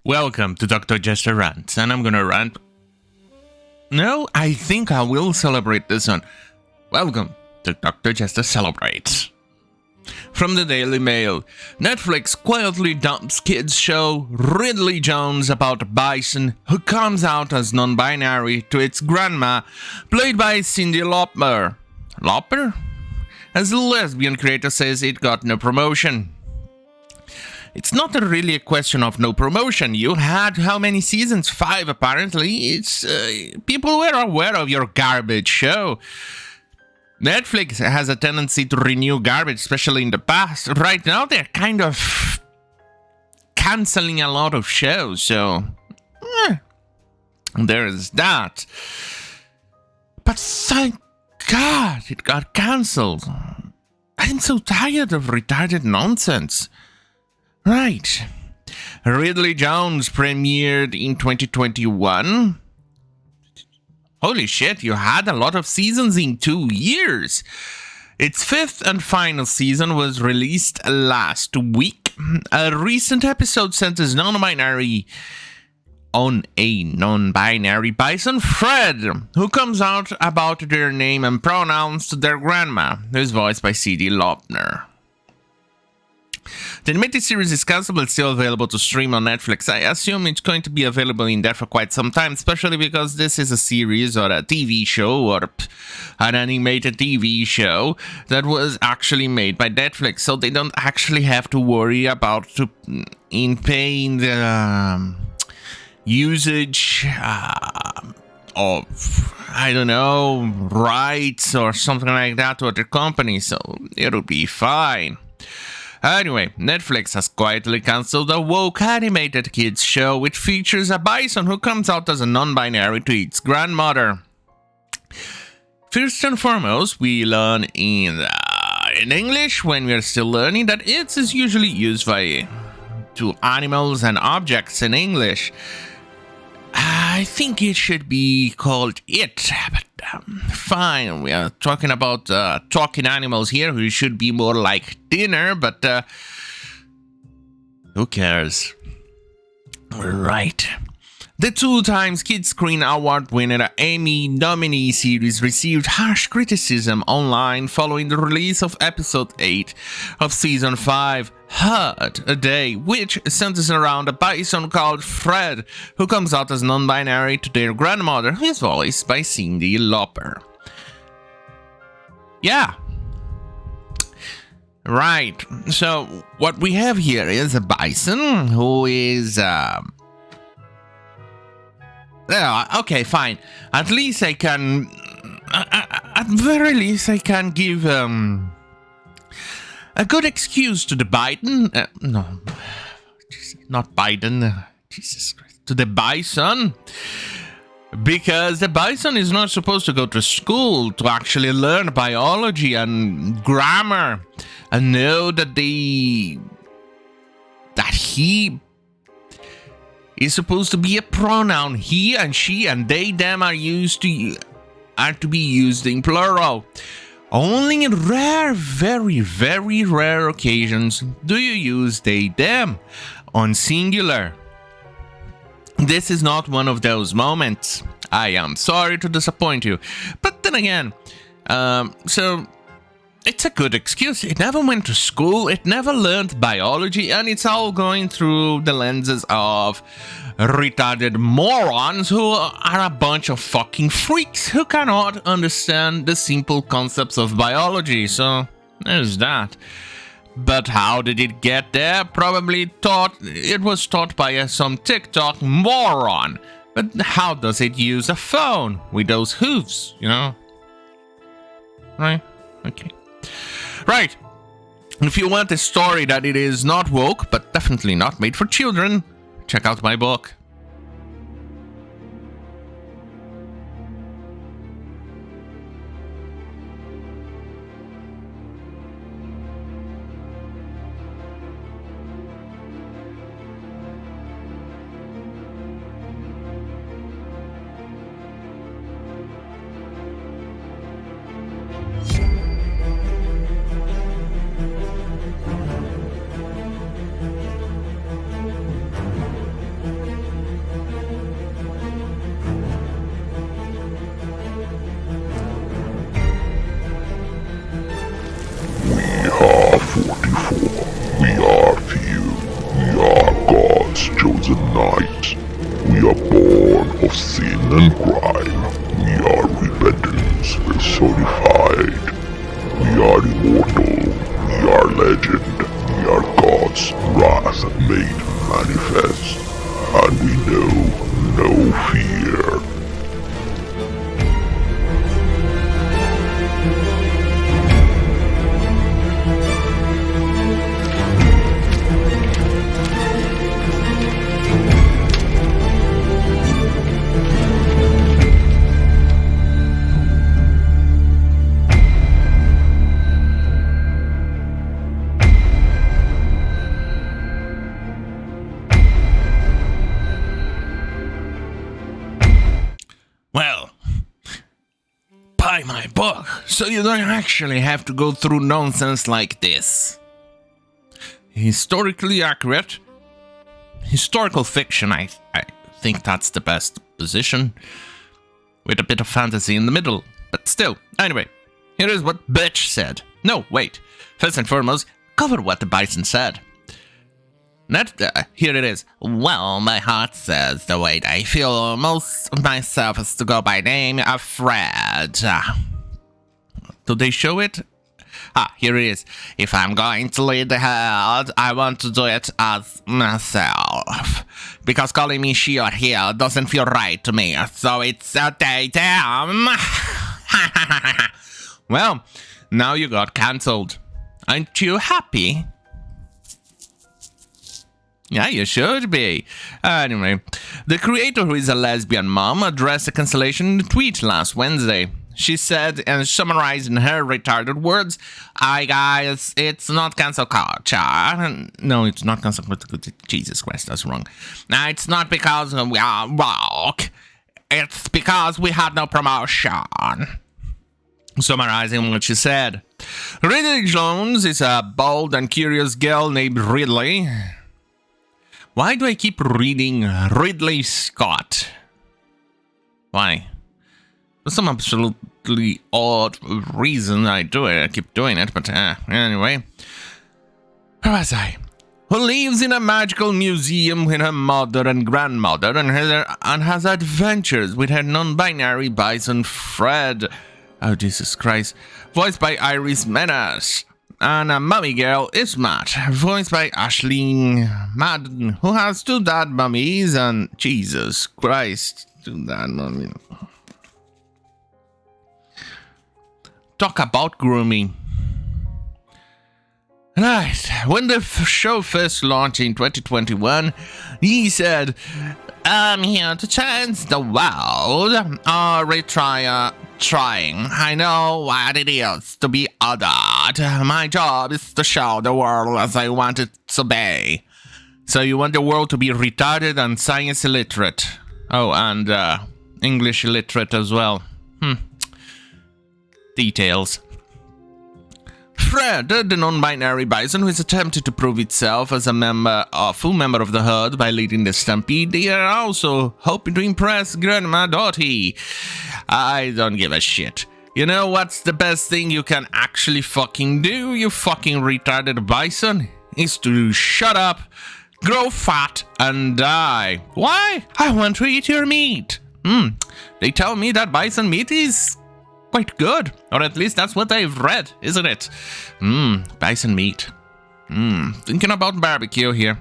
Welcome to Dr. Jester Rants, and I'm gonna rant. No, I think I will celebrate this one. Welcome to Dr. Jester Celebrates. From the Daily Mail, Netflix quietly dumps kids show RIDLEYJONES about bison who comes out as non-binary to its grandma, played by Cyndi Lauper. Lauper? As the lesbian creator says, it got no promotion. It's not really a question of no promotion. You had how many seasons? 5 apparently. It's people were aware of your garbage show. Netflix has a tendency to renew garbage, especially in the past. Right now they're kind of cancelling a lot of shows, so there is that. But thank God it got cancelled. I'm so tired of retarded nonsense. Right. RIDLEYJONES premiered in 2021. Holy shit, you had a lot of seasons in 2 years. Its 5th and final season was released last week. A recent episode centers non-binary on a non-binary bison, Fred, who comes out about their name and pronouns to their grandma, who is voiced by Cyndi Lauper. The animated series is canceled but still available to stream on Netflix. I assume it's going to be available in there for quite some time, especially because this is a series or a TV show or an animated TV show that was actually made by Netflix, so they don't actually have to worry about paying the usage of, I don't know, rights or something like that to other companies, so it'll be fine. Anyway, Netflix has quietly cancelled a woke animated kids show which features a bison who comes out as a non-binary to its grandmother. First and foremost, we learn in English, when we are still learning, that it is usually used to animals and objects in English. I think it should be called it, but fine, we are talking about talking animals here who should be more like dinner, but who cares? Right. The 2-time Kids Screen Award winner Emmy nominee series received harsh criticism online following the release of episode 8 of season 5, Heard a Day, which centers around a bison called Fred, who comes out as non-binary to their grandmother, who is voiced by Cyndi Lauper. Yeah. Right. So, what we have here is a bison who is... okay, fine. At least I can... at very least I can give... a good excuse to the Biden, no, not Biden, Jesus Christ, to the bison, because the bison is not supposed to go to school to actually learn biology and grammar and know that he is supposed to be a pronoun. He and she and they, them are to be used in plural. Only in rare, very, very rare occasions do you use they, them on singular. This is not one of those moments. I am sorry to disappoint you. But then again, so it's a good excuse. It never went to school, it never learned biology, and it's all going through the lenses of retarded morons who are a bunch of fucking freaks who cannot understand the simple concepts of biology. So there's that. But how did it get there? Probably it was taught by some TikTok moron. But how does it use a phone with those hooves, you know? Right? Okay. Right. If you want a story that it is not woke, but definitely not made for children, check out my book. We are few. We are God's chosen knights. We are born of sin and crime. We are repentance personified. We are immortal. We are legend. We are God's wrath made manifest. And we know no fear. Well, buy my book, so you don't actually have to go through nonsense like this. Historically accurate. Historical fiction, I think that's the best position. With a bit of fantasy in the middle. But still, anyway, here is what Bitch said. No, wait. First and foremost, cover what the bison said. Here it is. Well, my heart says the way I feel most of myself is to go by name of Fred. Do they show it? Here it is. If I'm going to lead the herd, I want to do it as myself. Because calling me she or he doesn't feel right to me, so it's a they them. Well, now you got cancelled. Aren't you happy? Yeah, you should be. Anyway, the creator, who is a lesbian mom, addressed a cancellation in a tweet last Wednesday. She said, and summarized in her retarded words, "Hi guys, it's not cancel culture." No, it's not cancel culture. Jesus Christ, that's wrong. It's not because we are woke. It's because we had no promotion. Summarizing what she said, RIDLEYJONES is a bold and curious girl named Ridley. Why do I keep reading Ridley Scott? Why? For some absolutely odd reason I do it. I keep doing it, but anyway. Where was I? Who lives in a magical museum with her mother and grandmother and has adventures with her non-binary bison Fred. Oh, Jesus Christ. Voiced by Iris Menas. And a mummy girl is Matt, voiced by Ashleen Madden, who has two dad mummies and Jesus Christ, two dad mummies. Talk about grooming. Right, when the show first launched in 2021, he said, "I'm here to change the world, or retry trying. I know what it is to be othered. My job is to show the world as I want it to be." So you want the world to be retarded and science illiterate. Oh, and English illiterate as well. Details. Fred, the non-binary bison, who has attempted to prove itself as a full member of the herd by leading the stampede, they are also hoping to impress Grandma Dottie. I don't give a shit. You know what's the best thing you can actually fucking do, you fucking retarded bison? Is to shut up, grow fat, and die. Why? I want to eat your meat. They tell me that bison meat is quite good, or at least that's what I've read, isn't it? Bison meat. Thinking about barbecue here.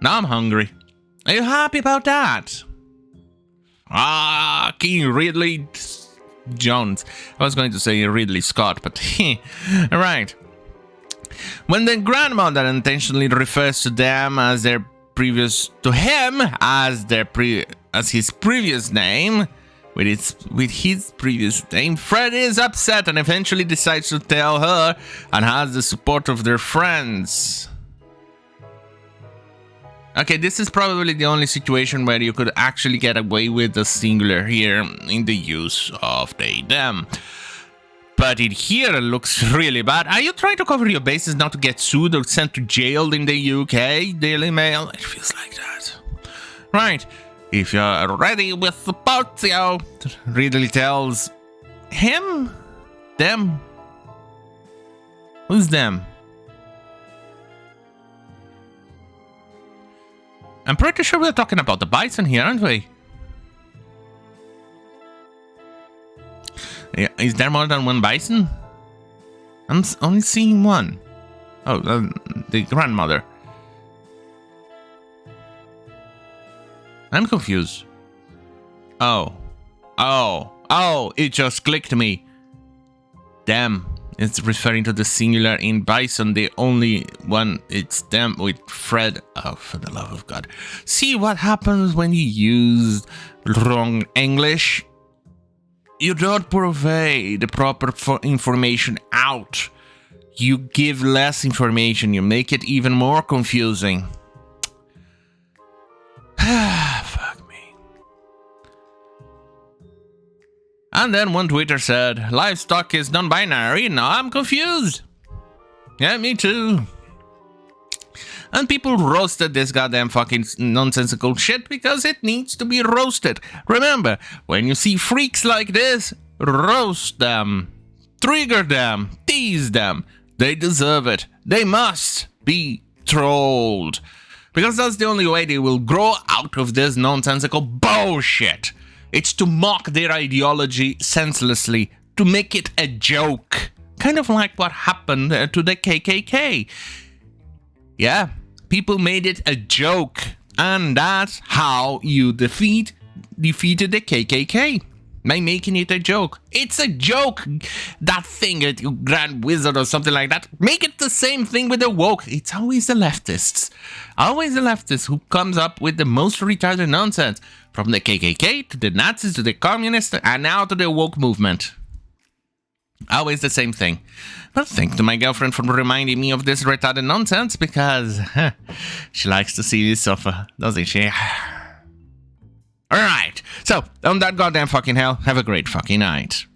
Now I'm hungry. Are you happy about that? King Ridley Jones. I was going to say Ridley Scott, but right. When the grandmother intentionally refers to them as his previous name, with his previous name, Fred is upset and eventually decides to tell her and has the support of their friends. Okay, this is probably the only situation where you could actually get away with the singular here in the use of they, them. But it here looks really bad. Are you trying to cover your bases not to get sued or sent to jail in the UK, Daily Mail? It feels like that. Right. If you're ready with Supportio, Ridley tells him? Them? Who's them? I'm pretty sure we're talking about the bison here, aren't we? Yeah, is there more than one bison? I'm only seeing one. Oh, the grandmother. I'm confused. Oh, it just clicked me. Damn, it's referring to the singular in bison, the only one, it's them with Fred. Oh, for the love of God. See what happens when you use wrong English? You don't provide the proper information out. You give less information, you make it even more confusing. Fuck me. And then one tweeter said, livestock is non-binary, now I'm confused. Yeah, me too. And people roasted this goddamn fucking nonsensical shit because it needs to be roasted. Remember, when you see freaks like this, roast them, trigger them, tease them. They deserve it. They must be trolled. Because that's the only way they will grow out of this nonsensical bullshit. It's to mock their ideology senselessly, to make it a joke. Kind of like what happened to the KKK. Yeah, people made it a joke, and that's how you defeated the KKK, by making it a joke. It's a joke, that thing, you grand wizard or something like that. Make it the same thing with the woke. It's always the leftists who comes up with the most retarded nonsense, from the KKK to the Nazis to the communists and now to the woke movement. Always the same thing. Well, thanks to my girlfriend for reminding me of this retarded nonsense, because she likes to see me suffer, doesn't she? Alright, so on that goddamn fucking hell, have a great fucking night.